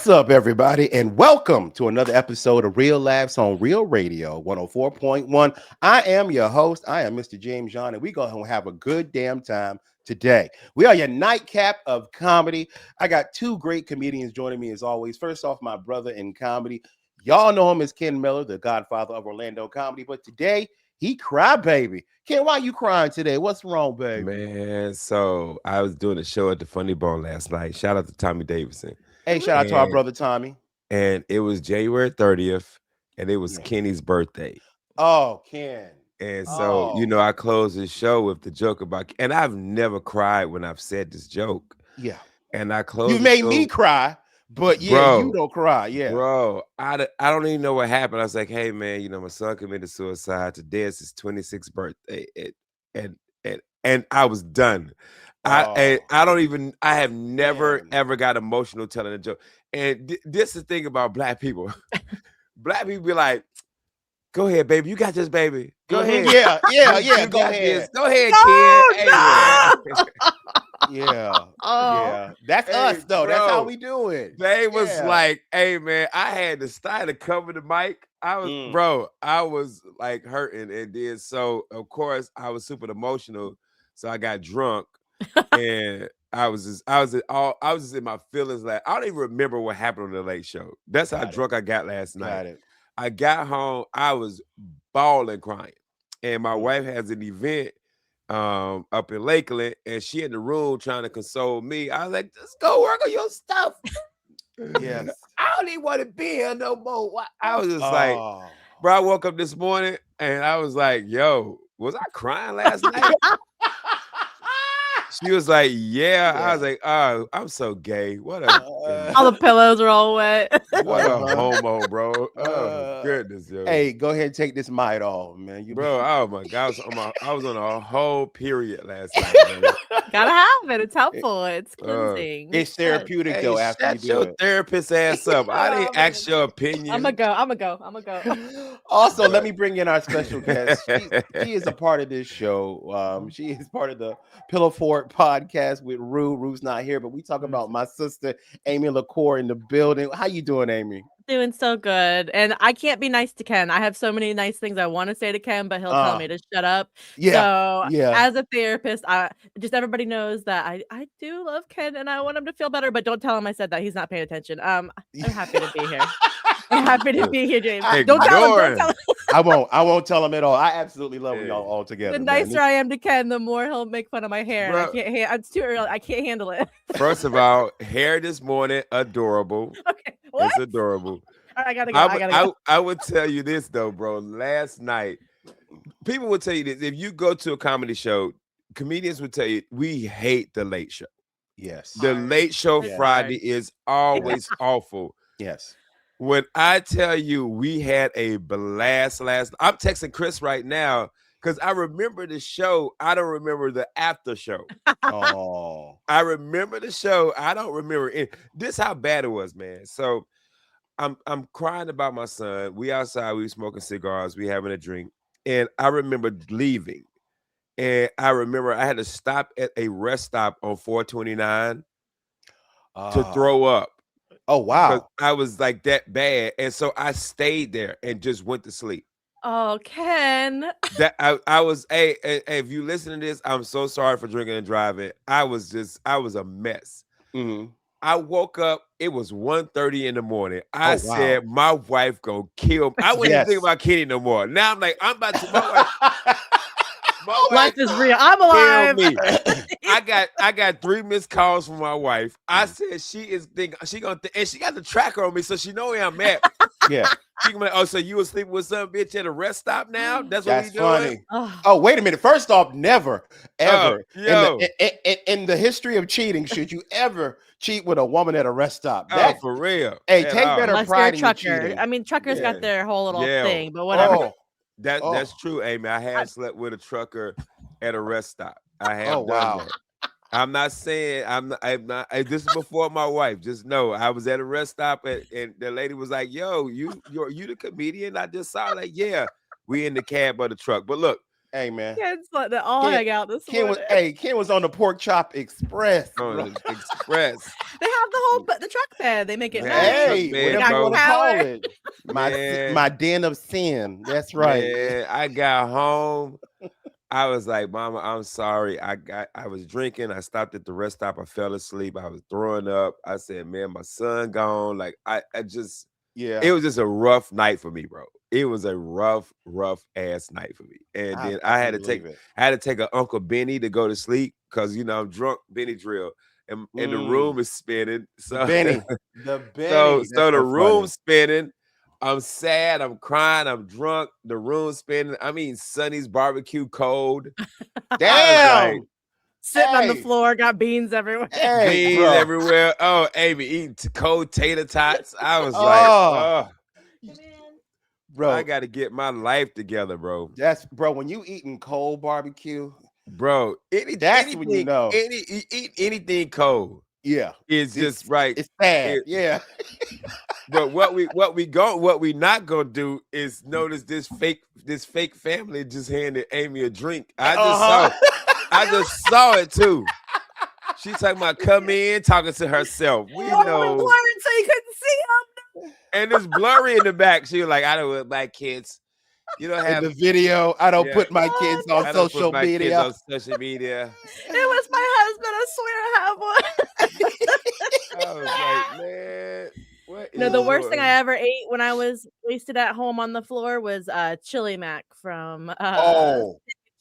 What's up, everybody, and welcome to another episode of Real Laughs on Real Radio 104.1. I am your host. I am Mr. James John, and we're going to have a good damn time today. We are your nightcap of comedy. I got two great comedians joining me as always. First off, my brother in comedy. Y'all know him as Ken Miller, the godfather of Orlando comedy, but today he cry baby. Ken, why you crying today? What's wrong, baby? Man, so I was doing a show at the Funny Bone last night. Shout out to Tommy Davidson. Hey, shout out to our brother Tommy. And it was January 30th, and it was Yeah. Kenny's birthday. Oh, Ken. And so, I closed the show with the joke about, and I've never cried when I've said this joke. Yeah. And I closed You made me cry, but yeah, you don't cry. Yeah. Bro, I don't even know what happened. I was like, hey, man, my son committed suicide. Today is his 26th birthday. And I was done. I have never, ever got emotional telling a joke. And this is the thing about black people. Black people be like, go ahead, baby. You got this, baby. Go ahead. Yeah. Go ahead. Go ahead, kid. No. Yeah. That's us, though. Bro, that's how we do it. They was like, hey, man, I had to cover the mic. I was like hurting. And then, so, of course, I was super emotional. So I got drunk. And I was just in my feelings. Like, I don't even remember what happened on the Late Show. That's how drunk I got last night. I got home, I was bawling, crying, and my wife has an event up in Lakeland, and she in the room trying to console me. I was like, just go work on your stuff. Yes, I don't even want to be here no more. I was just like, bro, I woke up this morning and I was like, yo, was I crying last night? She was like, yeah. I was like, oh, I'm so gay. What all the pillows are all wet. What a homo, bro. Oh, goodness, yo. Hey, go ahead and take this mic off, man. Oh my God. I was on a whole period last night, man. Gotta have it. It's helpful. It's cleansing. It's therapeutic, though, after you do your it. therapist ass up. I didn't ask your opinion. I'm gonna go. Also, let me bring in our special guest. She is a part of this show. She is part of the Pillow Fort podcast with Rue. Rue's not here, but we talk about my sister Aimee LaCour in the building. How you doing, Aimee? Doing so good. And I can't be nice to Ken. I have so many nice things I want to say to Ken, but he'll tell me to shut up. So as a therapist, just everybody knows that I do love Ken and I want him to feel better, but don't tell him I said that. He's not paying attention. I'm happy to be here. I'm happy to be here, James. Don't tell him. I won't tell him at all. I absolutely love y'all all together. The nicer I am to Ken, the more he'll make fun of my hair. Bro, it's too early. I can't handle it. First of all, hair this morning, adorable. Okay, what? It's adorable. All right, I gotta go. I would tell you this though, bro. Last night, people would tell you this. If you go to a comedy show, comedians would tell you we hate the Late Show. Yes, the Late Show Friday is always awful. Yes. When I tell you we had a blast I'm texting Chris right now because I remember the show. I don't remember the after show. I remember the show. I don't remember it. This how bad it was, man. So I'm crying about my son. We outside, we smoking cigars, we having a drink. And I remember leaving. And I remember I had to stop at a rest stop on 429 to throw up. Oh, wow. I was like that bad. And so I stayed there and just went to sleep. Oh, Ken. That I was, hey, if you listen to this, I'm so sorry for drinking and driving. I was a mess. Mm-hmm. I woke up, it was 1:30 in the morning. I said, my wife gonna kill me. I wouldn't even think about Kenny no more. Now I'm like, I'm about to, my life is real. I'm alive. Me. I got 3 missed calls from my wife. I said she gonna and she got the tracker on me, so she know where I'm at. Yeah. She can be like, oh, so you was sleeping with some bitch at a rest stop now? That's what we doing? Funny. Oh, wait a minute. First off, never, ever in the history of cheating should you ever cheat with a woman at a rest stop. That, for real. Hey, take better pride in your cheating. I mean, truckers got their whole little thing, but whatever. That's true, Aimee. I have slept with a trucker at a rest stop. I have done that. I'm not saying I'm not. This is before my wife. Just know I was at a rest stop and the lady was like, "Yo, you the comedian I just saw?" Like, yeah, we in the cab of the truck. But look, Hey, man. Ken's letting it all hang out this Ken morning. Ken was on the Pork Chop Express. Express. They have the truck bed. They make it nice. Hey, bed, whatever you want to call it. Man. My den of sin. That's right. Man, I got home. I was like, Mama, I'm sorry. I was drinking. I stopped at the rest stop. I fell asleep. I was throwing up. I said, man, my son gone. Like I just it was just a rough night for me, bro. It was a rough ass night for me. And then I had to take an Uncle Benny to go to sleep because I'm drunk, Benny drill. And the room is spinning. So Benny. So the room's spinning. I'm sad. I'm crying. I'm drunk. The room's spinning. I mean, Sonny's barbecue cold. Damn. Sitting on the floor, got beans everywhere. Beans everywhere. Oh, Aimee eating cold tater tots. I was like, oh. Bro, I got to get my life together, bro. That's when you eating cold barbecue, bro. That's when you know. Eat anything cold. Yeah, it's just right. It's bad. Yeah. But what we not gonna do is notice this fake family just handed Aimee a drink. I just saw it too. She's talking about come in, talking to herself. We know. Blurred so you couldn't see them. And it's blurry in the back. She was like, I don't want my kids. You don't have in the video. I don't put my kids on social media. It was my husband. I swear I have one. I was like, man. No, the worst thing I ever ate when I was wasted at home on the floor was chili mac from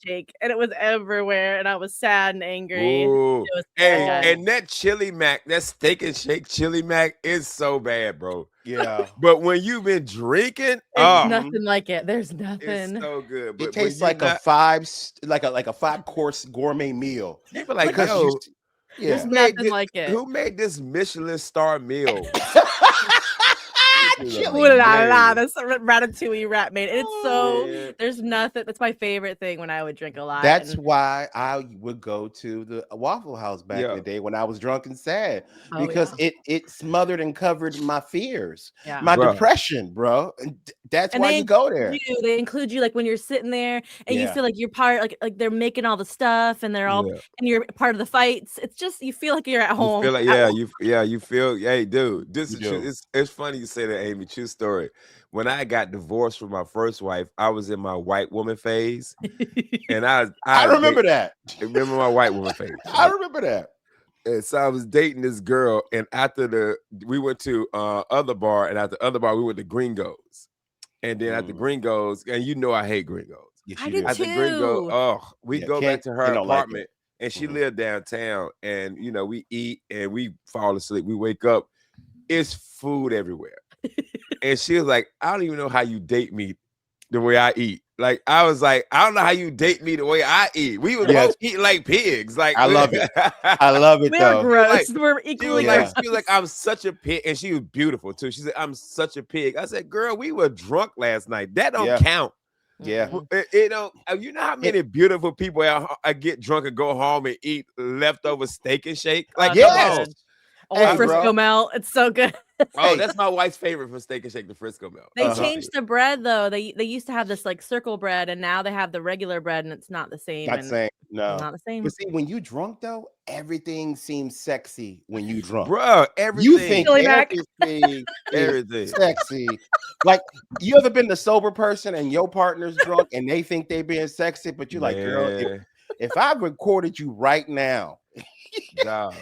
Shake, and it was everywhere, and I was sad and angry. Ooh. It was and that chili mac, that Steak and Shake chili mac is so bad, bro. Yeah. But when you've been drinking, there's nothing like it. There's nothing. It's so good. But it tastes like a 5-course gourmet meal. People like, yo, there's nothing like it. Who made this Michelin star meal? Ooh la la, that's a ratatouille rat made. It's there's nothing. That's my favorite thing when I would drink a lot. That's why I would go to the Waffle House back in the day when I was drunk and sad because it smothered and covered my fears, my depression, bro. And that's why you go there. They include you like when you're sitting there and you feel like you're part, like they're making all the stuff and they're all and you're part of the fights. It's just you feel like you're at home. You feel like you feel. Hey, dude, this is true. It's funny you say that, Aimee. True story. When I got divorced from my first wife, I was in my white woman phase, and I remember that. Remember my white woman phase. I remember that. And so I was dating this girl, and after we went to other bar, and at the other bar we went to Gringos, and then at the Gringos, and I hate Gringos. Yes, I did at too. the Gringo, we go back to her apartment, and she lived downtown, and we eat and we fall asleep. We wake up, it's food everywhere. And she was like, I don't even know how you date me the way I eat. Like, I was like, I don't know how you date me the way I eat. We would both eat like pigs. Like, I love it. I love it, though. Gross. We're equally gross. She was like, I'm such a pig. And she was beautiful, too. She said, I'm such a pig. I said, girl, we were drunk last night. That don't count. Yeah. You know how many beautiful people I get drunk and go home and eat leftover Steak and Shake? Like, Old Frisco Melt. It's so good. Oh, that's my wife's favorite from Steak and Shake, the Frisco Melt. They changed the bread though. They used to have this like circle bread, and now they have the regular bread, and it's not the same. Not the same. No, not the same. But see, when you drunk though, everything seems sexy when you drunk, bro. Everything. You think everything sexy. Like, you ever been the sober person and your partner's drunk and they think they being sexy, but you're like, girl, if I recorded you right now.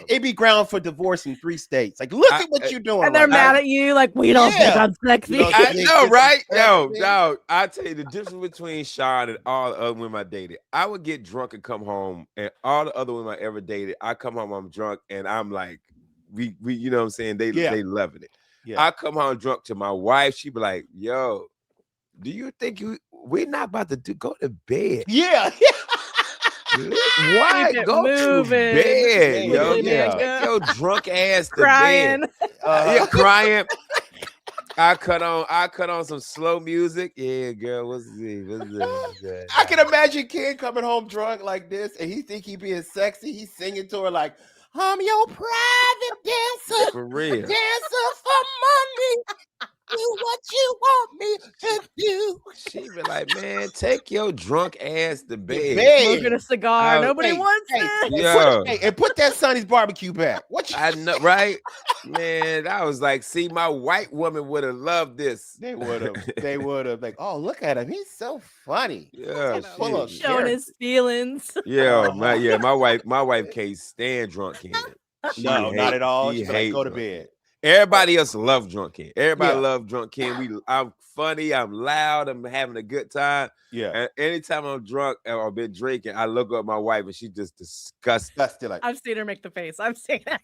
It'd be ground for divorce in 3 states. Like, look at what you're doing. And they're mad at you, like, we don't think I'm sexy. I know, right? No. I tell you the difference between Sean and all the other women I dated. I would get drunk and come home, and all the other women I ever dated, I come home, I'm drunk, and I'm like, we you know what I'm saying? They loving it. Yeah. I come home drunk to my wife, she be like, yo, do you think we're not about to go to bed? Yeah. Why go to bed, yo? Take your drunk ass to crying. Bed. Crying. I cut on some slow music. Yeah, girl, what's this? I can imagine Ken coming home drunk like this, and he think he being sexy. He's singing to her like, I'm your private dancer. For real. Dancer for money. Do what you want me to do. She be like, man, take your drunk ass to bed. Smoking a cigar. Nobody wants it. And put that Sonny's barbecue back. What I know, right? Man, I was like, see, my white woman would have loved this. They would have. They would have. Like, oh, look at him. He's so funny. Yeah, full of showing his feelings. Yeah, my wife can't stand drunk Ken. No, not at all. She's like, go to bed. Everybody else love drunk Ken. Everybody love drunk Ken. I'm funny. I'm loud. I'm having a good time. Yeah. And anytime I'm drunk or been drinking, I look up at my wife and she's just disgusted. Like, I've seen her make the face. I've seen it.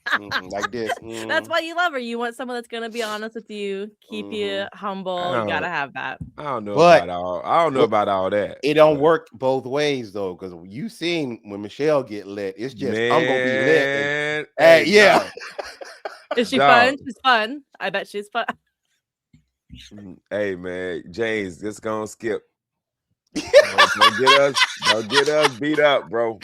Like this. That's why you love her. You want someone that's gonna be honest with you, keep you humble. You gotta have that. I don't know about all that. It don't work both ways though, because you seen when Michelle get lit, it's just I'm gonna be lit. Hey, yeah. Is she fun? She's fun. I bet she's fun. Hey man, James, just gonna skip. Don't get us beat up, bro.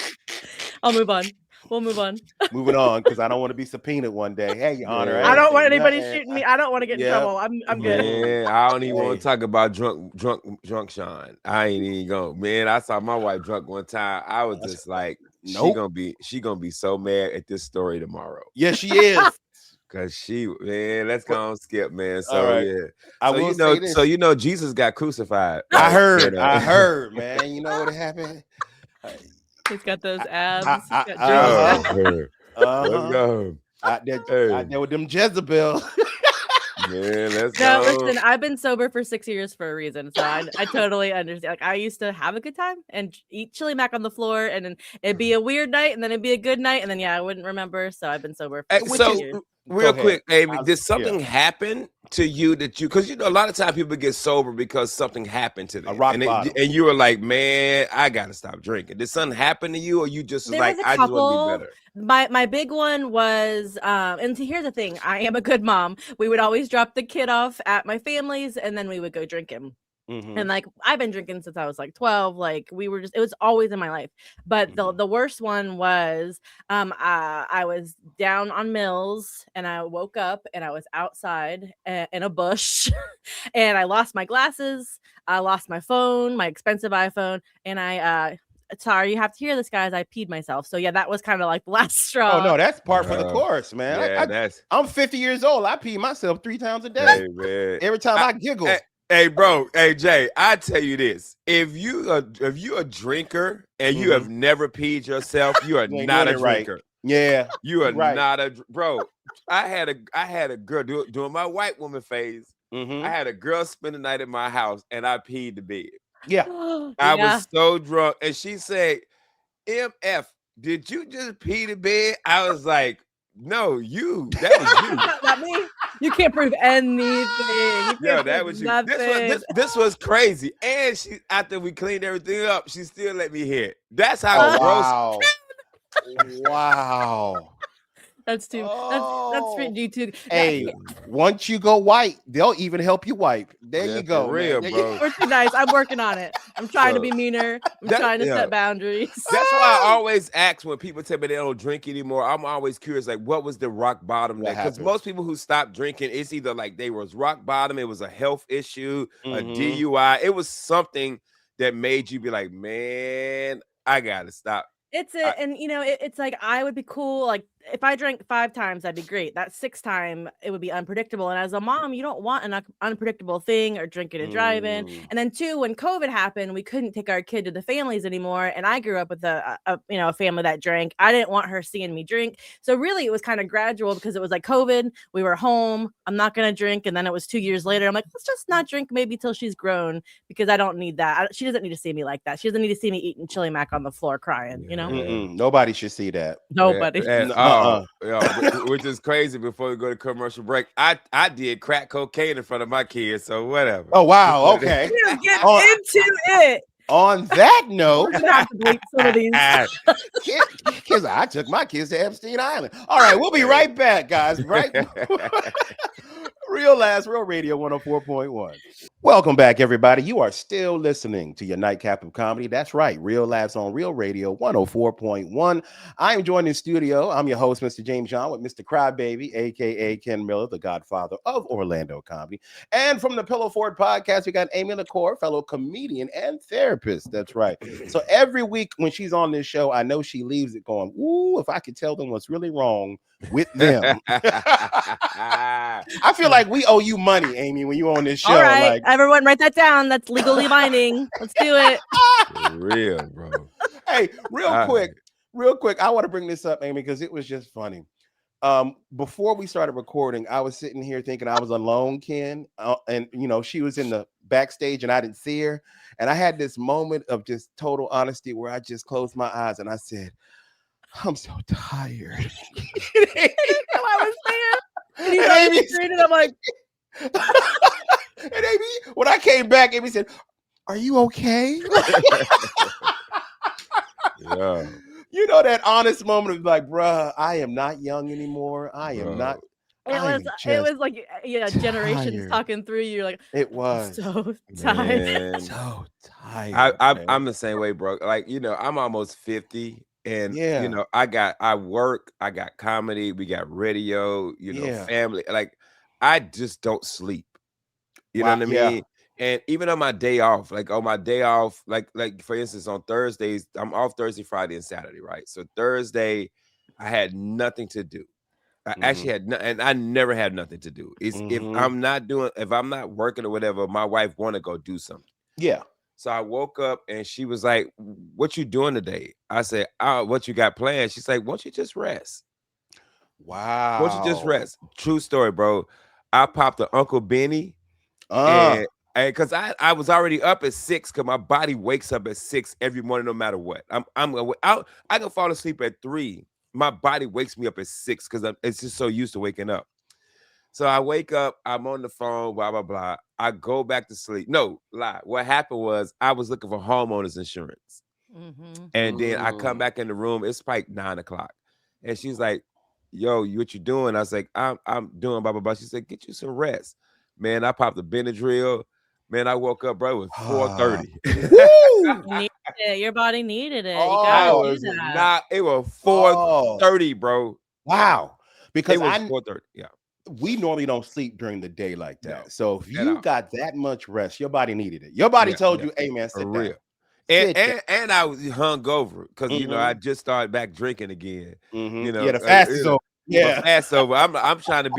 I'll move on. We'll move on. Moving on, because I don't want to be subpoenaed one day. Hey, Your Honor. I don't want anybody shooting me. I don't want to get in trouble. I'm good. Man, I don't even want to talk about drunk Sean. I ain't even going. Man, I saw my wife drunk one time. I was just like, she gonna be so mad at this story tomorrow. Yeah, she is. Cause let's go on skip, man. So yeah, I will say this. So Jesus got crucified. I heard, man. You know what happened? He's got those abs. Out there with them Jezebel. Man, let's go. Listen, I've been sober for 6 years for a reason, so I totally understand. Like, I used to have a good time and eat chili mac on the floor, and then it'd be a weird night, and then it'd be a good night, and then I wouldn't remember. So I've been sober for 6 years. Real quick, Aimee, did something happen to you because a lot of times people get sober because something happened to them, and you were like, man, I gotta stop drinking. Did something happen to you, or you just I just want to be better? My big one was, and here's the thing, I am a good mom. We would always drop the kid off at my family's, and then we would go drinking. And like, I've been drinking since I was like 12. Like, it was always in my life. But the worst one was, I was down on Mills, and I woke up and I was outside in a bush and I lost my glasses. I lost my phone, my expensive iPhone, and sorry, you have to hear this, guys. I peed myself. So yeah, that was kind of like the last straw. Oh no, that's part for the course, man. Yeah, I'm 50 years old. I pee myself 3 times a day. Hey, every time I giggle. Hey, bro. Hey, Jay. I tell you this: if you a drinker and you have never peed yourself, you are not a drinker. Yeah, you are not a bro. I had a girl doing my white woman phase. I had a girl spend the night at my house, and I peed the bed. Yeah, I was so drunk, and she said, "MF, did you just pee the bed?" I was like, "No, that was you, not me. You can't prove anything. That was you. This was crazy." And she, after we cleaned everything up, she still let me hear it. That's how gross. Wow. That's too. That's for you too. Hey, once you go white, they'll even help you wipe. There you go, for real, bro. We're too nice. I'm working on it. I'm trying to be meaner. I'm trying to set boundaries. That's why I always ask when people tell me they don't drink anymore. I'm always curious, like, what was the rock bottom? Because most people who stop drinking, it's either like they was rock bottom, it was a health issue, a DUI. It was something that made you be like, man, I gotta stop. It's and it's like, I would be cool. Like, if I drank 5 times, that'd be great. That 6th time, it would be unpredictable. And as a mom, you don't want an unpredictable thing, or drinking and driving. And then 2, when COVID happened, we couldn't take our kid to the families anymore. And I grew up with a family that drank. I didn't want her seeing me drink. So really, it was kind of gradual, because it was like COVID. We were home. I'm not going to drink. And then it was 2 years later. I'm like, let's just not drink maybe till she's grown, because I don't need that. She doesn't need to see me like that. She doesn't need to see me eating chili mac on the floor crying, Nobody should see that. Nobody. Which is crazy. Before we go to commercial break, I did crack cocaine in front of my kids, so whatever. Oh wow, okay. Get into it. On that note, we're gonna have to bleep some of these. Kids, I took my kids to Epstein Island. All right, we'll be right back, guys. Right, Real Radio 104.1. Welcome back, everybody. You are still listening to your nightcap of comedy. That's right, Real Laughs on Real Radio 104.1. I am joined in studio. I'm your host, Mr. James John, with Mr. Crybaby, aka Ken Miller, the godfather of Orlando comedy. And from the Pillow Fort podcast, we got Aimee LaCour, fellow comedian and therapist. That's right. So every week when she's on this show, I know she leaves it going, ooh, if I could tell them what's really wrong with them. I feel like we owe you money, Aimee, when you're on this show. All right, like, everyone write that down. That's legally binding. Let's do it. For real, bro. Hey, real quick, I want to bring this up, Aimee, because it was just funny. Before we started recording, I was sitting here thinking I was alone, Ken, and she was in the backstage and I didn't see her, and I had this moment of just total honesty where I just closed my eyes and I said, I'm so tired. I was there. And he's and I'm like, and Aimee, when I came back, Aimee said, are you okay? Yeah. You know, that honest moment of like, bruh, I am not young anymore. I am not. It was like, generations talking through you. Like, it was so tired. So tired. I'm the same way, bro. Like, I'm almost 50. And I work, I got comedy, we got radio, family. Like, I just don't sleep. You know what I mean? And even on my day off, like for instance, on Thursdays, I'm off Thursday, Friday, and Saturday, right? So Thursday, I had nothing to do. I actually had and I never had nothing to do. If I'm not working or whatever, my wife want to go do something. Yeah. So I woke up and she was like, what you doing today? I said, what you got planned? She's like, won't you just rest? Wow. Won't you just rest? True story, bro. I popped an Uncle Benny and because I was already up at 6 because my body wakes up at 6 every morning, no matter what. I can fall asleep at 3. My body wakes me up at 6 because it's just so used to waking up. So I wake up, I'm on the phone, blah, blah, blah. I go back to sleep. No, lie. What happened was I was looking for homeowners insurance. And then I come back in the room. It's like 9 o'clock. And she's like, yo, what you doing? I was like, I'm doing blah, blah, blah. She said, get you some rest. Man, I popped the Benadryl. Man, I woke up, bro, it was 4:30. Your body needed it. It was 4:30, bro. Wow. Because it was 4:30. Yeah. We normally don't sleep during the day like that. No, so if you got that much rest, your body needed it. Your body told you, hey, man, sit down. And I was hungover because, I just started back drinking again. The fast is over. Yeah, fast over. I'm trying to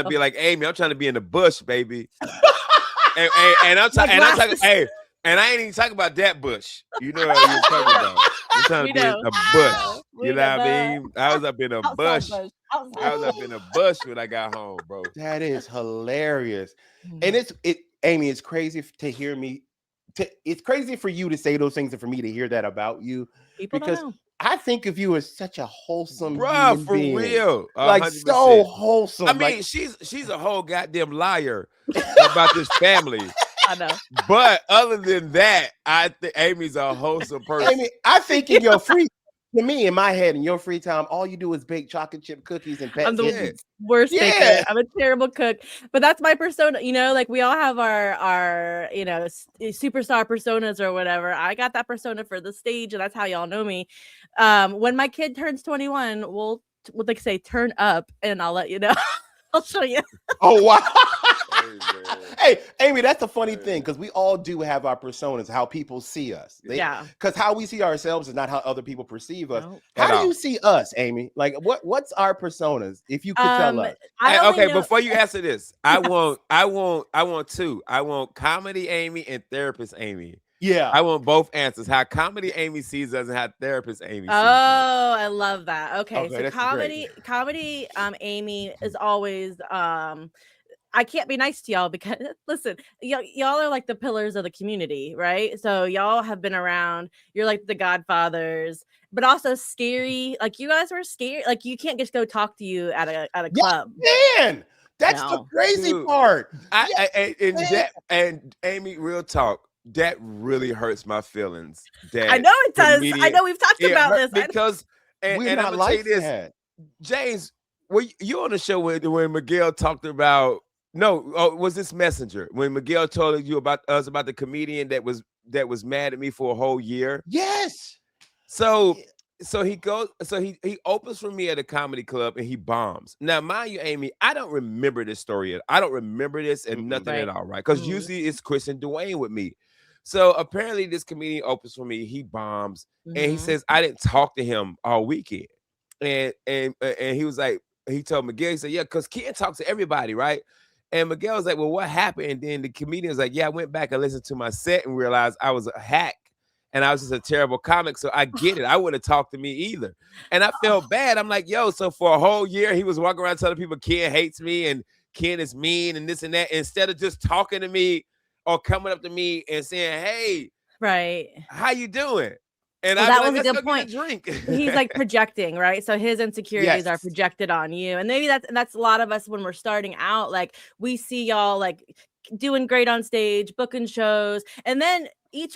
be like Aimee. I'm trying to be in the bush, baby. and I'm talking. Hey, and I ain't even talking about that bush. You know what you're talking about. I'm trying to be in a bush. You know what I mean? I was up in a bush. I was up in a bush when I got home, bro. That is hilarious. And Aimee, it's crazy to hear me. It's crazy for you to say those things and for me to hear that about you. People because don't know. I think of you as such a wholesome bro, for being. real. 100%. Like so wholesome. I mean, she's a whole goddamn liar about this family. I know. But other than that, I think Aimee's a wholesome person. Aimee, I think in your free to me, in my head, in your free time, all you do is bake chocolate chip cookies and pet. I'm the worst baker. I'm a terrible cook, but that's my persona. Like we all have our superstar personas or whatever. I got that persona for the stage, and that's how y'all know me. When my kid turns 21, we'll like say turn up, and I'll let you know. I'll show you. Oh wow. Hey, Aimee, that's a funny thing because we all do have our personas, how people see us. Because how we see ourselves is not how other people perceve us. Nope. How do you see us, Aimee? Like, what's our personas? If you could tell us. Before you answer this, I want two. I want comedy Aimee and therapist Aimee. Yeah, I want both answers. How comedy Aimee sees us and how therapist Aimee sees us. Oh, I love that. Okay, so comedy Aimee is always I can't be nice to y'all because listen, y'all are like the pillars of the community, right? So y'all have been around. You're like the godfathers, but also scary. Like you guys were scary. Like you can't just go talk to you at a club. Man, that's the crazy part. And Aimee, real talk. That really hurts my feelings. That I know it does. I know we've talked about this because and I'm gonna say this, James. Well, you on the show when Miguel talked about No, was this Messenger when Miguel told you about us about the comedian that was mad at me for a whole year? Yes. So he opens for me at a comedy club and he bombs. Now, mind you, Aimee, I don't remember this story. I don't remember this and nothing at Right. all, right? Because usually it's Chris and Dwayne with me. So apparently this comedian opens for me, he bombs, and he says I didn't talk to him all weekend. And he was like, he told Miguel, he said, yeah, because Ken talks to everybody, right? And Miguel was like, well, what happened? And then the comedian was like, yeah, I went back and listened to my set and realized I was a hack and I was just a terrible comic. So I get it. I wouldn't talk to me either. And I felt bad. I'm like, yo, so for a whole year, he was walking around telling people Ken hates me and Ken is mean and this and that, instead of just talking to me or coming up to me and saying, hey, right, how you doing? And well, I'd be that like, was a let's good go point. get a drink. He's like projecting, right? So his insecurities are Yes. projected on you. And maybe that's a lot of us when we're starting out. Like we see y'all like doing great on stage, booking shows, and then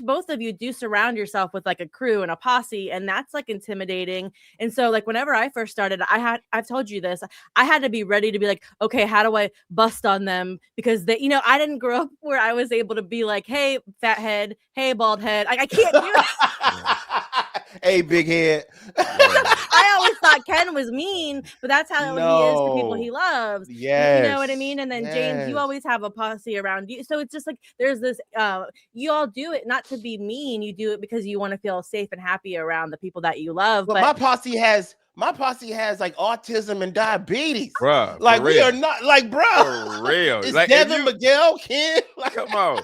both of you do surround yourself with like a crew and a posse, and that's like intimidating. And so like whenever I first started, I've told you this, I had to be ready to be like, okay, how do I bust on them? Because they, I didn't grow up where I was able to be like, hey, fat head, hey, bald head. I can't do that. Hey, big head. I always thought Ken was mean, but that's how he is to people he loves. You know what I mean? And then James, you always have a posse around you. So it's just like there's this you all do it not to be mean, you do it because you want to feel safe and happy around the people that you love. But my posse has like autism and diabetes. Bruh, like we real. are not like, bro. For real. It's like, Devin, Miguel, Ken. Like, come on.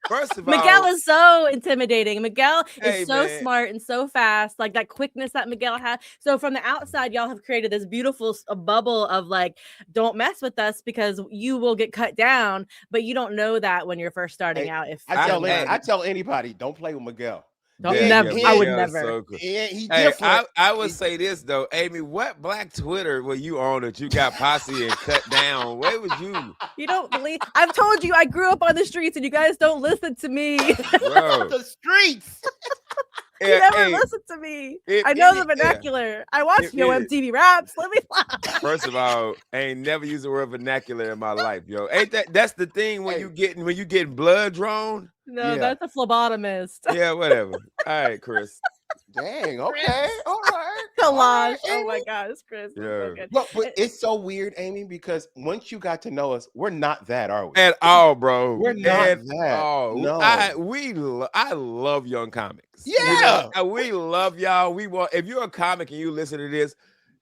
First of all, Miguel is so intimidating. Miguel is so man. smart and so fast, like that quickness that Miguel has. So from the outside, y'all have created this beautiful bubble of like, don't mess with us because you will get cut down. But you don't know that when you're first starting out. If I tell anybody, don't play with Miguel. I would never. So cool. He different. I would say this though, Aimee. What Black Twitter were you on that you got posse and cut down? Where was you? You don't believe? I've told you I grew up on the streets, and you guys don't listen to me. Bro. The streets. You never listen to me. I know the vernacular. I watch Yo MTV Raps. Let me First of all, I ain't never used the word vernacular in my life, yo. Ain't that's the thing when you getting blood drawn? No, that's a phlebotomist. Yeah, whatever. All right, Chris. Dang, okay, all right. Collage. Oh my gosh, Chris. Yeah. But it's so weird, Aimee, because once you got to know us, we're not that, are we? At all, bro. We're not at that. all. No. I love young comics. Yeah. We love y'all. We want, if you're a comic and you listen to this,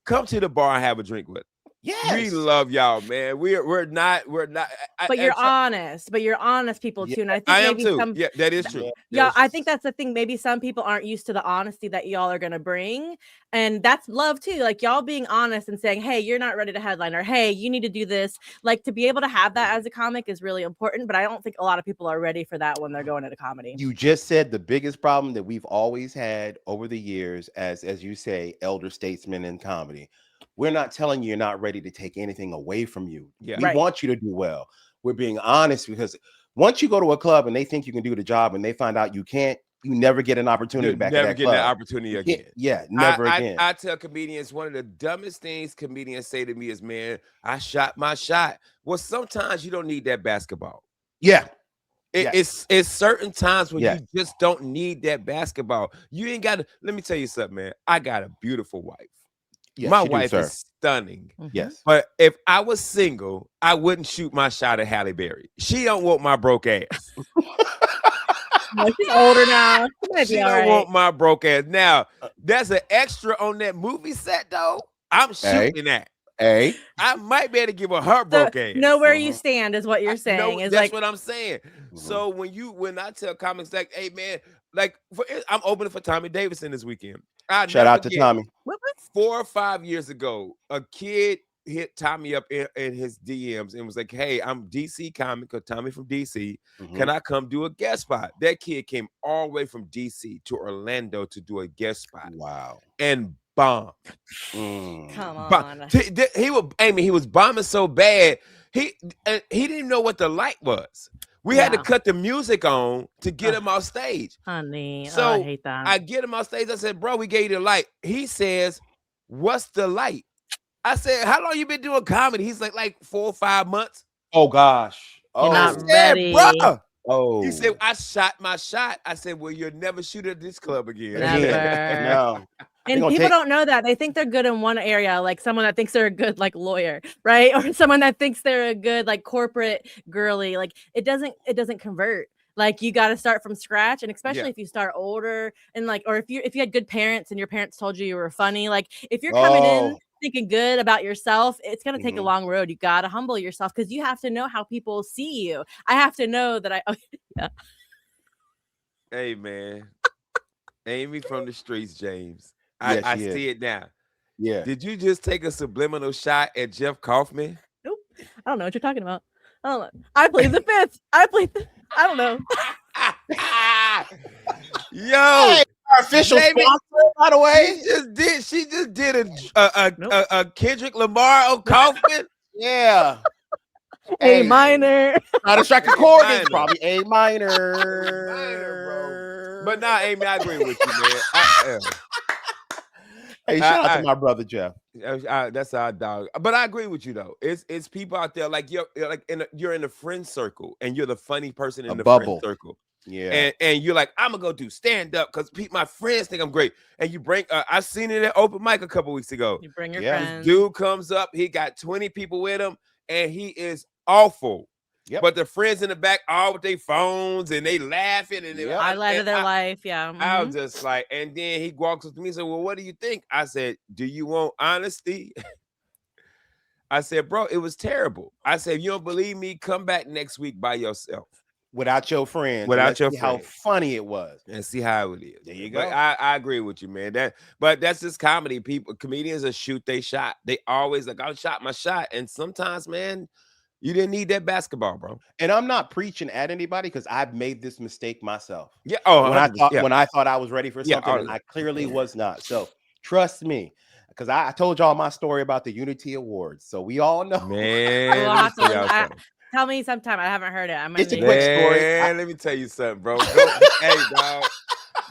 come to the bar and have a drink with us. Yes. We love y'all, man. We're not. But you're honest. But you're honest people too. And I think I am maybe too. Yeah, that is true. Yeah, I think that's the thing. Maybe some people aren't used to the honesty that y'all are gonna bring, and that's love too. Like y'all being honest and saying, "Hey, you're not ready to headline," or "Hey, you need to do this." Like to be able to have that as a comic is really important. But I don't think a lot of people are ready for that when they're going into comedy. You just said the biggest problem that we've always had over the years, as you say, elder statesmen in comedy. We're not telling you you're not ready to take anything away from you. Yeah. We want you to do well. We're being honest because once you go to a club and they think you can do the job and they find out you can't, you never get an opportunity back at that club. That opportunity again. Yeah, never again. I tell comedians one of the dumbest things comedians say to me is, man, I shot my shot. Well, sometimes you don't need that basketball. Yeah. It's certain times when you just don't need that basketball. You ain't got to. Let me tell you something, man. I got a beautiful wife. Yes, my wife is stunning. Yes. But if I was single, I wouldn't shoot my shot at Halle Berry. She don't want my broke ass. She's older now. She don't want my broke ass. Now, there's an extra on that movie set, though. I'm shooting that. Hey, I might be able to give her broke ass. Know where you stand is what you're saying. That's what I'm saying. So when I tell comics like, hey man, like I'm opening for Tommy Davidson this weekend. Shout out to Tommy. 4 or 5 years ago, a kid hit Tommy up in his DMs and was like, hey, I'm DC comic, or Tommy from DC. Can I come do a guest spot? That kid came all the way from DC to Orlando to do a guest spot. Wow. And bomb. Come on. He was bombing so bad, he didn't even know what the light was. We had to cut the music on to get him off stage. Honey, so I hate that. I get him off stage. I said, bro, we gave you the light. He says, what's the light? I said, how long you been doing comedy? He's like 4 or 5 months. Oh gosh. You're I not Oh. said, ready. bruh. He said, Oh. I shot my shot. I said, well, you'll never shoot at this club again. Again. Never. No. They're And gonna people take don't know that. They think they're good in one area, like someone that thinks they're a good like lawyer, right? Or someone that thinks they're a good like corporate girly. Like it doesn't convert. Like you got to start from scratch, and especially Yeah. if you start older and like, or if you had good parents and your parents told you were funny, like if you're coming in Oh. thinking good about yourself, it's gonna take a Mhm. long road. You got to humble yourself because you have to know how people see you. I have to know that I. Yeah. Hey, man. Aimee from the streets, James. Yeah, I she is. see it now. Yeah. Did you just take a subliminal shot at Jeff Kaufman? Nope. I don't know what you're talking about. I don't know. I played the fifth. I don't know. Yo, Hey, our official Jamie, sponsor, by the way. she just did Nope. a Kendrick Lamar on Kaufman. Yeah. A Hey, minor. not a strike A chord. minor. It's probably A Minor, bro. But nah, Aimee, I agree with you, man. Hey, shout out to my brother Jeff. That's our dog. But I agree with you though. It's people out there like you're in a friend circle and you're the funny person in A the bubble. friend circle. Yeah. And you're like, I'm gonna go do stand up because my friends think I'm great. And you bring I seen it at open mic a couple weeks ago. You bring your Yeah. friends. Dude comes up, he got 20 people with him, and he is awful. Yep. But the friends in the back all with their phones and they laughing and Yep. Highlight of their life. Yeah. I was just like, and then he walks up to me and said, well, what do you think? I said, do you want honesty? I said, bro, it was terrible. I said, if you don't believe me, come back next week by yourself. Without your friends. Without your how friends. funny it was. And see how it is. There you But go. I agree with you, man. But that's just comedy. Comedians will shoot they shot. They always like, I shot my shot. And sometimes, man, you didn't need that basketball, bro. And I'm not preaching at anybody because I've made this mistake myself. Yeah. Oh, when I thought I was ready for Yeah, something, and I clearly was not. So trust me, because I told y'all my story about the Unity Awards. So we all know. Man, We'll let me have tell y'all to- something. Tell me sometime. I haven't heard it. I'm It's a gonna quick story. Man, let me tell you something, bro. Hey, dog.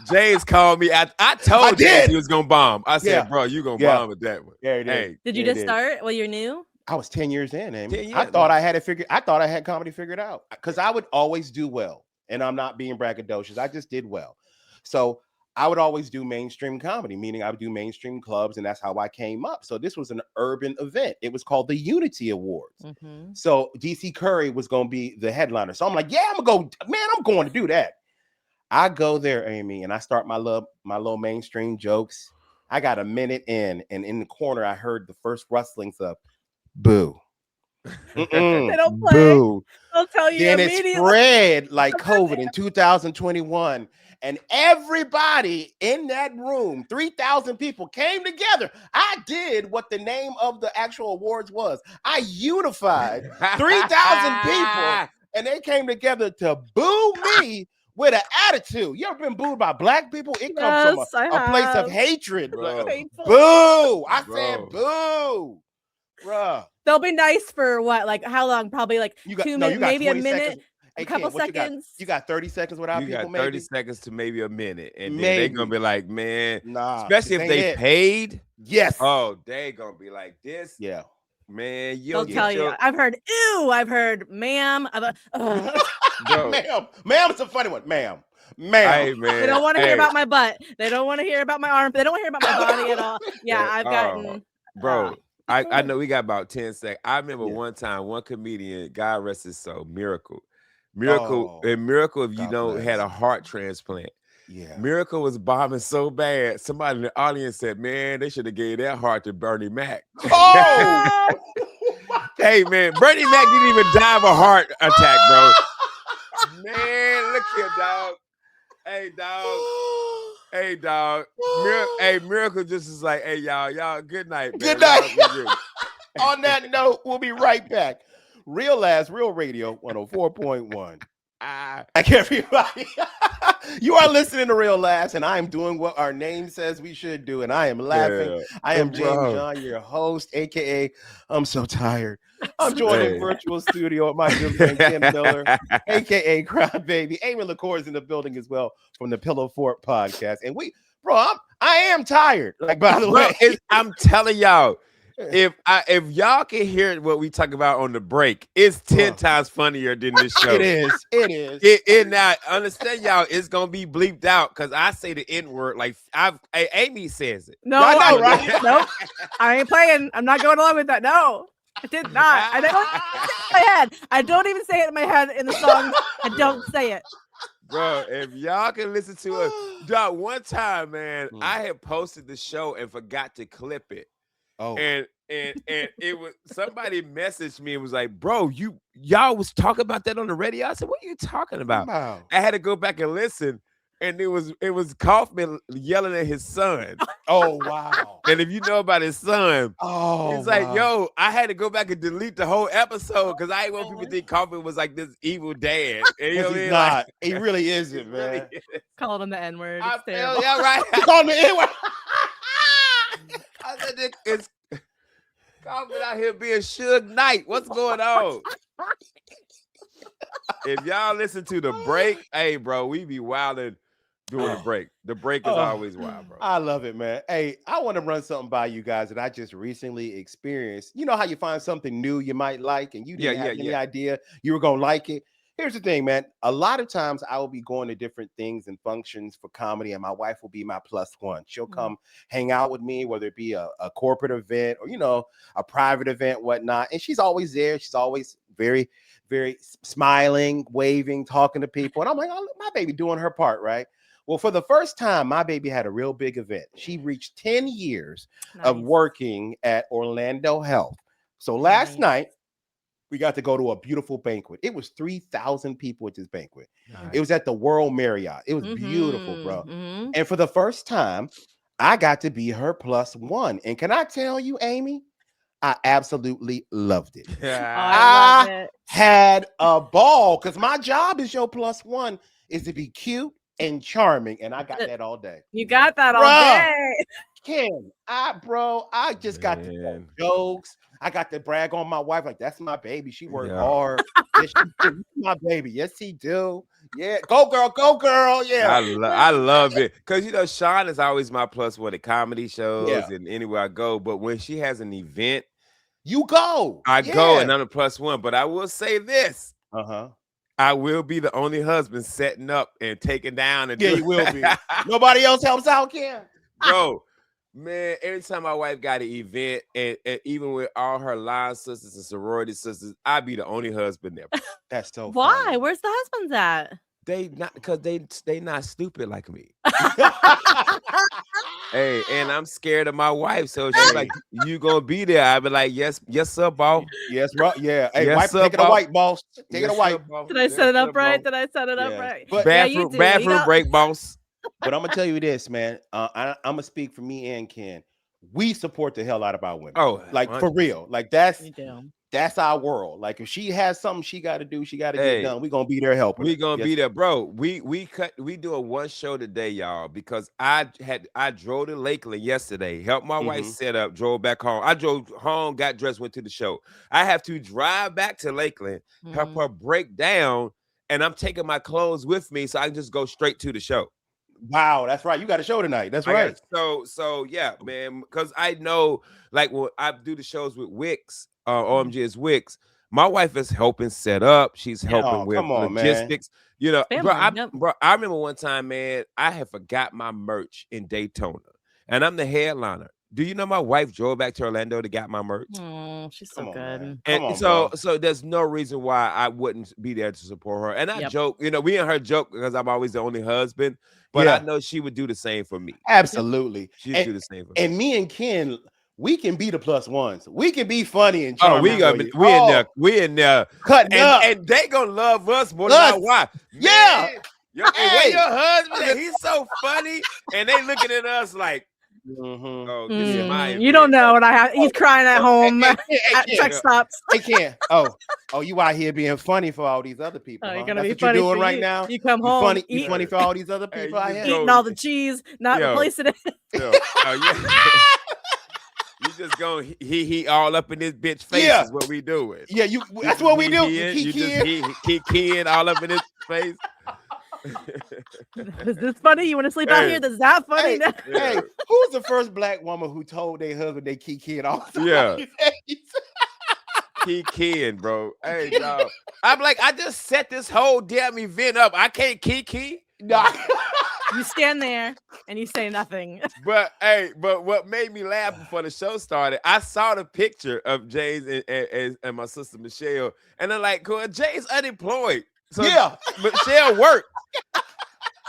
James called me. I told James he was gonna bomb. I said, Yeah. bro, you gonna Yeah. bomb with that one. Yeah, it is. Hey, Did you Yeah, it just is. start? Well, you're new. I was 10 years in, Amy. 10 I years, thought man. I had it figured. I thought I had comedy figured out because I would always do well, and I'm not being braggadocious. I just did well. So I would always do mainstream comedy, meaning I would do mainstream clubs, and that's how I came up. So this was an urban event. It was called the Unity Awards. Mm-hmm. So DC Curry was going to be the headliner. So I'm like, yeah, I'm going to go, man, I'm going to do that. I go there, Aimee, and I start my little mainstream jokes. I got a minute in, and in the corner, I heard the first rustlings of boo. They don't play. Boo. I'll tell you Then it immediately. spread like COVID in 2021. And everybody in that room, 3,000 people came together. I did what the name of the actual awards was. I unified 3,000 people, and they came together to boo me with an attitude. You ever been booed by black people? It comes from a place of hatred. Bro. Boo. I said Bro. boo. Bruh. They'll be nice for what? Like how long? Probably like You got 2 no, minutes, you got maybe a 20 minute, seconds. Hey, a couple Ken, what seconds. You got 30 seconds without You people, got 30 maybe? seconds to maybe a minute. And then Maybe. they gonna be like, man, Nah. especially if this they ain't it. paid. Yes. Oh, they gonna be like this. Yeah. Man, They'll tell you. I've heard ew. I've heard ma'am. Bro. Ma'am is a funny one. Ma'am. Hey, man. They don't want to hear about my butt. They don't want to hear about my arm. They don't want to hear about my body at all. Yeah, I've gotten. Bro, I know we got about 10 seconds. I remember Yeah. one time, one comedian, God rest his soul, Miracle, if Oh, you God know, bless. had a heart transplant. Yeah. Miracle was bombing so bad. Somebody in the audience said, man, they should have gave that heart to Bernie Mac. Oh! Hey, man, Bernie Mac didn't even die of a heart attack, bro. Man, look here, dog. Hey, dog. Hey, dog. Miracle just is like, hey, y'all, good night, man. Good night. On that note, we'll be right back. Real Last, Real Radio 104.1. Like everybody, you are listening to Real Laughs, and I am doing what our name says we should do, and I am laughing. Yeah. I am James John, your host, aka I'm so tired. I'm joined in virtual studio with my good friend Kim Miller, aka Crybaby. Aimee LaCour is in the building as well from the Pillow Fort podcast, and I am tired. Like, by the way, I'm telling y'all, if y'all can hear what we talk about on the break, it's 10 times funnier than this show. It is. It is. It now understand y'all. It's gonna be bleeped out because I say the N word. Like Aimee says it. No, I know, right? Nope. I ain't playing. I'm not going along with that. No, I did not. I don't say it in my head. I don't even say it in my head in the song. I don't say it. Bro, if y'all can listen to us, dog, one time, man, I had posted the show and forgot to clip it. Oh, and it was somebody messaged me and was like, bro, y'all was talking about that on the radio. I said, what are you talking about? Wow. I had to go back and listen. And it was Kaufman yelling at his son. Oh, wow. And if you know about his son, it's like, yo, I had to go back and delete the whole episode because I didn't want people to think Kaufman was like this evil dad. And he's not. Like, he really isn't, man. Really is. Called him the N-word. Yeah, right. Called him the N-word. I said, it's Kaufman out here being Suge Knight. What's going on? If y'all listen to the break, hey, bro, we be wilding during the break. The break is always wild, bro. I love it, man. Hey, I want to run something by you guys that I just recently experienced. You know how you find something new you might like and you didn't have any idea you were going to like it? Here's the thing, man. A lot of times I will be going to different things and functions for comedy, and my wife will be my plus one. She'll come hang out with me, whether it be a corporate event or, a private event, whatnot. And she's always there. She's always very, very smiling, waving, talking to people. And I'm like, oh, my baby doing her part, right? Well, for the first time, my baby had a real big event. She reached 10 years of working at Orlando Health. So last night, we got to go to a beautiful banquet. It was 3,000 people at this banquet. Nice. It was at the World Marriott. It was beautiful, bro. And for the first time, I got to be her plus one. And can I tell you, Aimee, I absolutely loved it. I had a ball because my job as your plus one is to be cute and charming, and I got that all day. You got that all day. Ken, I just got to tell jokes. I got to brag on my wife like that's my baby. She worked hard. Yes, she my baby. Yes, he do. Yeah, go girl. Yeah, I love it because Sean is always my plus one at comedy shows and anywhere I go. But when she has an event, you go. I go, and I'm a plus one. But I will say this. I will be the only husband setting up and taking down. And you will be. Nobody else helps out, Ken. Bro, man, every time my wife got an event, and even with all her line sisters and sorority sisters, I be the only husband there. That's so Why? funny. Where's the husbands at? They not because they not stupid like me. Hey, and I'm scared of my wife, so she's like, "You gonna be there?" I be like, "Yes, sir, boss. Yes, bro. Yeah. Hey, yes, sir, take it a white, boss. Take it a white. Did I set it up right? Did I set it up right? But bathroom break, boss. But I'm gonna tell you this, man. I'm gonna speak for me and Ken. We support the hell out of our women. Oh, like 100%. For real. Like that's our world. Like if she has something she got to do, she got to get done. We're gonna be there helping. We're gonna be there, bro. We do a one show today, y'all, because I drove to Lakeland yesterday, helped my wife set up, drove back home. I drove home, got dressed, went to the show. I have to drive back to Lakeland, help her break down, and I'm taking my clothes with me so I can just go straight to the show. Wow, that's right. You got a show tonight. That's right. So yeah, man, because I know, like when I do the shows with Wix, OMG is Wix. My wife is helping set up. She's helping with logistics. Man. I remember one time, man, I had forgot my merch in Daytona, and I'm the headliner. Do you know my wife drove back to Orlando to get my merch? Oh, she's so good. And so there's no reason why I wouldn't be there to support her. And I joke, we and her joke because I'm always the only husband, but I know she would do the same for me. Absolutely. She'd do the same for me. And me and Ken, we can be the plus ones. We can be funny and charming. We in there cutting up, and they gonna love us more than our wife. Yeah. Where your husband? He's so funny, and they looking at us like. Oh, this is my you don't know what I have. He's crying at home at truck stops. Hey, Ken. Oh, you out here being funny for all these other people. You're gonna That's be what funny you're doing for right you. now. You come home, you funny for all these other people. Eating all the cheese, not replacing it. You just going he all up in this bitch face is what we doing. Yeah, that's what we do. He keying all up in his face. Is this funny? You want to sleep out here? That's not funny. Hey, who's the first black woman who told their husband they kikiing all the time? Yeah. Kikiing, bro. Hey, dog. I'm like, I just set this whole damn event up. I can't kiki. Nah. You stand there and you say nothing. But what made me laugh before the show started, I saw the picture of Jay's and my sister Michelle, and I'm like, cool, Jay's unemployed. So yeah, Michelle worked.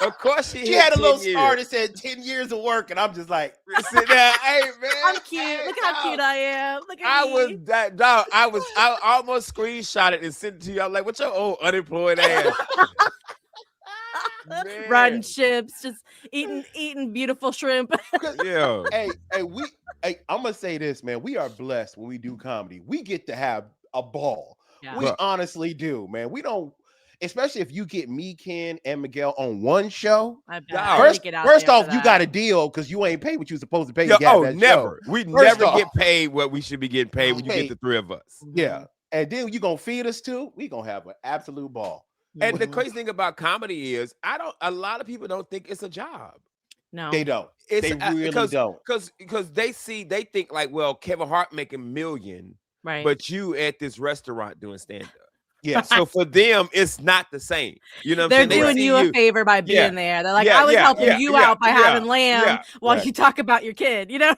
Of course she had a little star that said 10 years of work, and I'm just like, sit down, hey man, I'm cute. Hey, look how cute I am. Look at me. I almost screenshot it and sent it to you. I'm like, what's your old unemployed ass? Riding ships, just eating beautiful shrimp. Yeah. Hey, I'm gonna say this, man. We are blessed when we do comedy. We get to have a ball. Yeah. We honestly do, man. We don't. Especially if you get me, Ken, and Miguel on one show. First off, you got a deal because you ain't paid what you supposed to pay. Never. We never get paid what we should be getting paid when you get the three of us. Yeah. And then you gonna feed us too. We gonna have an absolute ball. And the crazy thing about comedy is a lot of people don't think it's a job. No, they don't. They really don't. Because they think like, well, Kevin Hart making $1 million, right? But you at this restaurant doing stand-up. Yeah. So for them, it's not the same. You know what I'm saying? They're doing you a favor by being there. They're like, I was helping you out by having lamb while you talk about your kid, you know?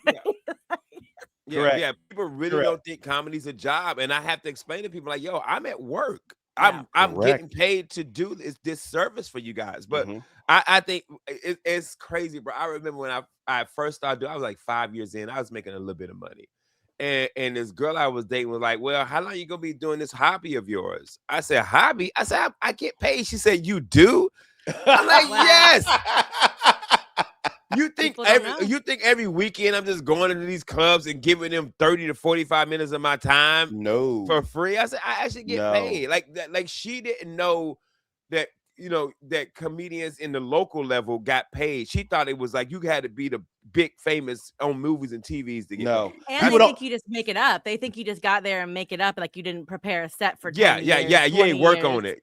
Yeah. People really don't think comedy's a job. And I have to explain to people like, yo, I'm at work. I'm getting paid to do this service for you guys. But I think it's crazy, bro. I remember when I first started doing, I was like 5 years in, I was making a little bit of money. And this girl I was dating was like, well, how long you gonna be doing this hobby of yours? I said, hobby? I said, I get paid. She said, you do? I'm like, yes. You think every weekend I'm just going into these clubs and giving them 30 to 45 minutes of my time for free? I said, I actually get paid. Like she didn't know that, you know, that comedians in the local level got paid. She thought it was like you had to be the big famous on movies and TVs to get paid. And they think you just make it up. They think you just got there and make it up, like you didn't prepare a set for 10 years, you ain't work on it.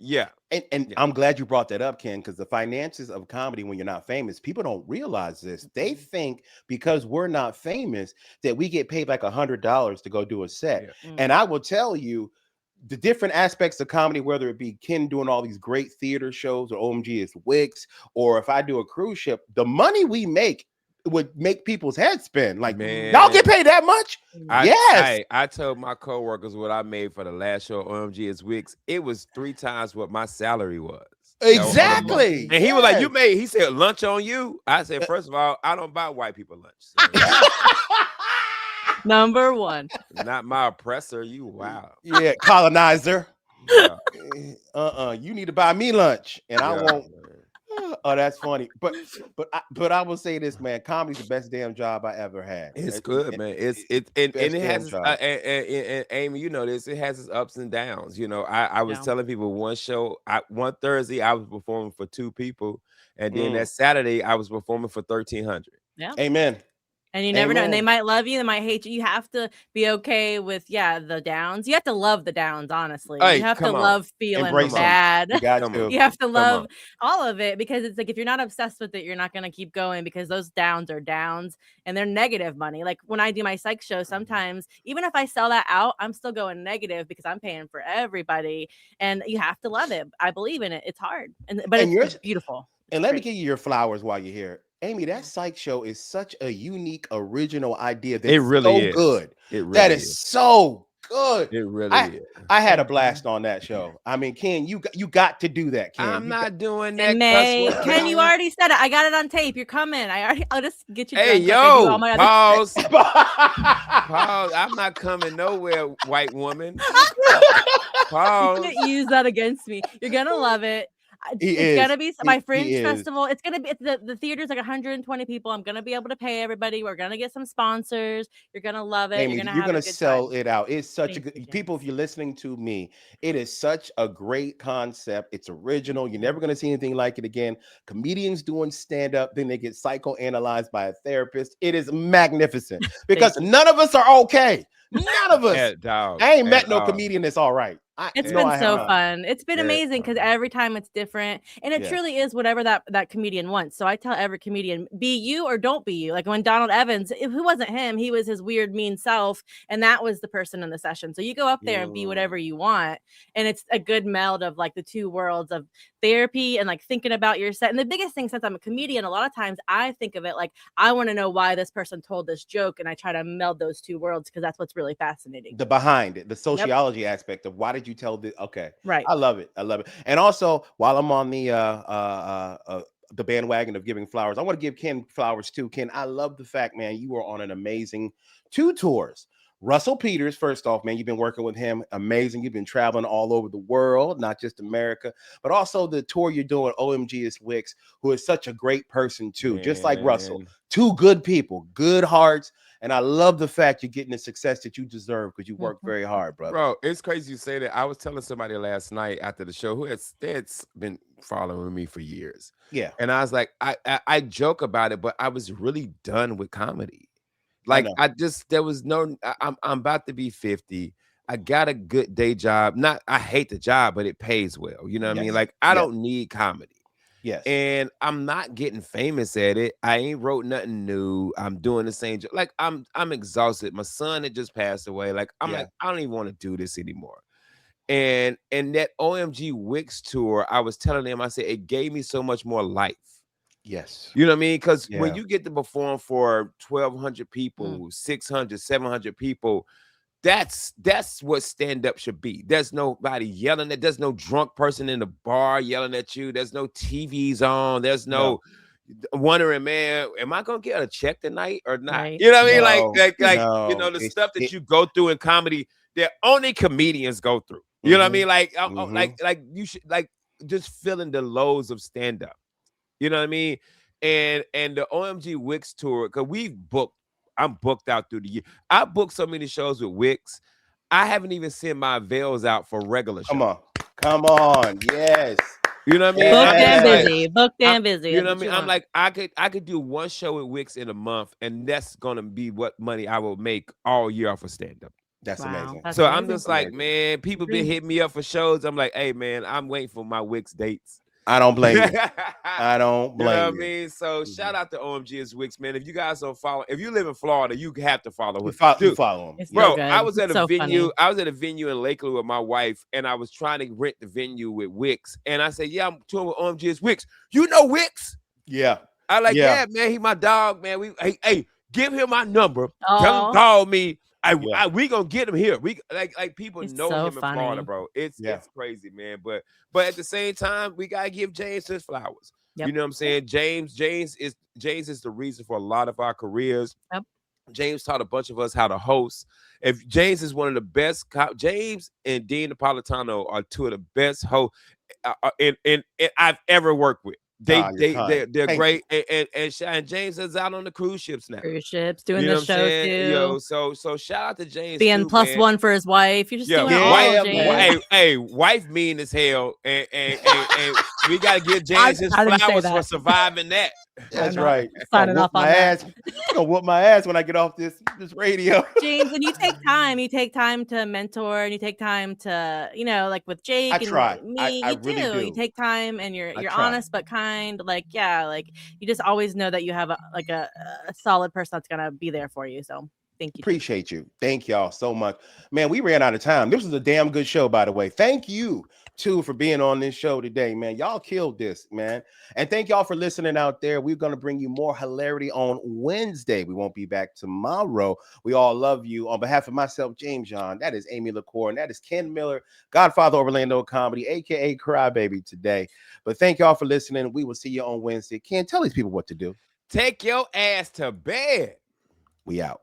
And I'm glad you brought that up, Ken, because the finances of comedy when you're not famous, people don't realize this. They think because we're not famous that we get paid like $100 to go do a set. And I will tell you, the different aspects of comedy, whether it be Ken doing all these great theater shows or OMG is Wicks, or if I do a cruise ship, the money we make would make people's heads spin. Like, man, y'all get paid that much? Yes. I told my coworkers what I made for the last show, OMG is Wicks. It was 3 times what my salary was. Exactly. And he was like, he said, lunch on you? I said, first of all, I don't buy white people lunch. So. Number one. Not my oppressor. You wow. Yeah, colonizer. You need to buy me lunch, and I won't. Oh, that's funny. But I will say this, man. Comedy's the best damn job I ever had. It's good, man. It has and Aimee, you know this. It has its ups and downs. You know, I was telling people one Thursday I was performing for 2 people, and then that Saturday I was performing for 1,300. Yeah. Amen. And you never know. And they might love you. They might hate you. You have to be okay with, the downs. You have to love the downs, honestly. You have to love feeling bad. You have to love all of it, because it's like if you're not obsessed with it, you're not going to keep going, because those downs are downs and they're negative money. Like when I do my psych show, sometimes even if I sell that out, I'm still going negative because I'm paying for everybody. And you have to love it. I believe in it. It's hard. But it's beautiful. And let me give you your flowers while you're here. Aimee, that psych show is such a unique, original idea. That's it really is. Good. It really that is so good. It really is. I had a blast on that show. I mean, Ken, you got to do that, Ken. I'm not doing that. Ken, you already said it. I got it on tape. You're coming. I'll just get you. Hey, yo, pause. Pause. I'm not coming nowhere, white woman. Pause. You can't use that against me. You're gonna love it. It's gonna be my Fringe Festival. It's gonna be the theater's like 120 people. I'm gonna be able to pay everybody. We're gonna get some sponsors. You're gonna love it. Aimee, you're gonna sell it out. It's such a good people. If you're listening to me, it is such a great concept. It's original. You're never gonna see anything like it again. Comedians doing stand-up, then they get psychoanalyzed by a therapist. It is magnificent because none of us are okay. None of us. Dog. I ain't met no comedian that's all right. It's No, been I have so not. fun. It's been amazing because every time it's different, and it truly is whatever that comedian wants. So I tell every comedian, be you or don't be you. Like when Donald Evans, who wasn't him, he was his weird, mean self, and that was the person in the session. So you go up there and be whatever you want, and it's a good meld of like the two worlds of therapy and like thinking about your set. And the biggest thing, since I'm a comedian, a lot of times I think of it like I want to know why this person told this joke, and I try to meld those two worlds because that's what's really fascinating. The behind it, the sociology aspect of why did you tell this? Okay, right. I love it. I love it. And also, while I'm on the bandwagon of giving flowers, I want to give Ken flowers too. Ken, I love the fact, man, you were on an amazing 2 tours. Russell Peters, first off, man, you've been working with him. Amazing. You've been traveling all over the world, not just America, but also the tour you're doing, OMG is Wicks, who is such a great person too, just like Russell. 2 good people, good hearts. And I love the fact you're getting the success that you deserve because you worked very hard, brother. Bro, it's crazy you say that. I was telling somebody last night after the show who had been following me for years. Yeah. And I was like, I joke about it, but I was really done with comedy. Like there was no, I'm about to be 50. I got a good day job. I hate the job, but it pays well. You know what I mean? Like I don't need comedy. Yes. And I'm not getting famous at it. I ain't wrote nothing new. I'm doing the same job. Like I'm exhausted. My son had just passed away. Like I'm like, I don't even want to do this anymore. And that OMG Wicks tour, I was telling them, I said, it gave me so much more life. Yes. You know what I mean? Because when you get to perform for 1,200 people, 600, 700 people, that's what stand-up should be. There's nobody yelling at, there's no drunk person in the bar yelling at you, there's no TVs on, there's no wondering, man, am I gonna get a check tonight or not? Right. You know what I mean? Like you know, the stuff that you go through in comedy that only comedians go through. You know what I mean? Like like you should like just feeling the lows of stand-up. You know what I mean? And the OMG Wicks tour, because I'm booked out through the year. I booked so many shows with Wicks. I haven't even sent my veils out for regular shows. Come on. Yes. You know what I mean? Booked and busy. You know what I mean? I'm like, I could do one show with Wicks in a month, and that's gonna be what money I will make all year off of stand-up. That's amazing. So I'm just like, man, people been hitting me up for shows. I'm like, hey man, I'm waiting for my Wicks dates. I don't blame you. I don't blame you. Know what I mean? So shout out to OMG is Wicks, man. If you guys don't follow, if you live in Florida, you have to follow him. You follow him. Bro, I was at a venue. Funny. I was at a venue in Lakeland with my wife, and I was trying to rent the venue with Wicks. And I said, yeah, I'm touring with OMG is Wicks. You know Wicks? Yeah. I like, yeah, man, he my dog, man. Hey, give him my number. Tell him call me. We gonna get him here. We like people know him in Florida, bro. It's crazy, man. But at the same time, we gotta give James his flowers. Yep. You know what I'm saying? James is the reason for a lot of our careers. Yep. James taught a bunch of us how to host. If James is one of the best, James and Dean Napolitano are 2 of the best hosts I've ever worked with. They're great, and James is out on the cruise ships now. Cruise ships doing the show too. So shout out to James being too, +1 for his wife. You're just doing all James. Hey, wife mean as hell, and we gotta give James his flowers for surviving that. That's right. Signing off on that. I'm gonna whoop my ass when I get off this radio. James, and you take time. You take time to mentor, and you take time to, like with Jake. I try. Me, I you really do. You take time, and you're honest but kind. Like you just always know that you have a solid person that's gonna be there for you. So thank you. Appreciate you. Thank y'all so much, man. We ran out of time. This was a damn good show, by the way. Thank you too for being on this show today, man. Y'all killed this, man. And thank y'all for listening out there. We're going to bring you more hilarity on Wednesday. We won't be back tomorrow. We all love you. On behalf of myself, James John, that is Aimee LaCour, and that is Ken Miller, Godfather of Orlando Comedy, aka Crybaby today. But thank y'all for listening. We will see you on Wednesday. Ken, tell these people what to do. Take your ass to bed. We out.